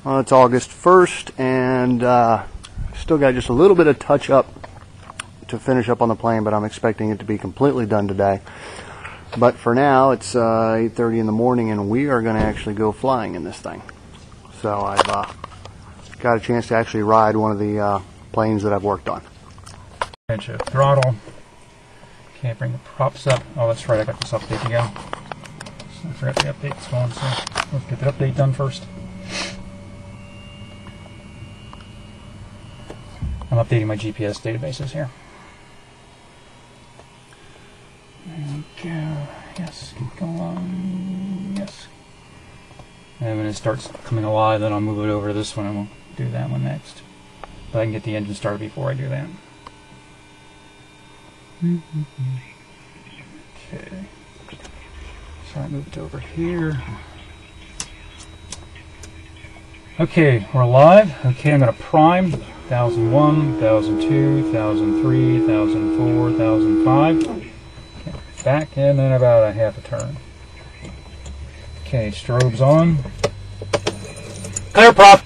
Well, it's August 1st, and still got just a little bit of touch-up to finish up on the plane, but I'm expecting it to be completely done today. But for now, it's 8:30 in the morning, and we are going to actually go flying in this thing. So I've got a chance to actually ride one of the planes that I've worked on. Inch of throttle. Can't bring the props up. Oh, that's right, I got this update to go. I forgot the update's going, so let's get the update done first. I'm updating my GPS databases here. There we go. Yes, keep going. Yes. And when it starts coming alive, then I'll move it over to this one and we'll do that one next. But I can get the engine started before I do that. Okay. So I move it over here. Okay, we're live. Okay, I'm going to prime 1001, 1002, 1003, 1004, 1005. Okay, back and then about a half a turn. Okay, strobes on. Clear prop.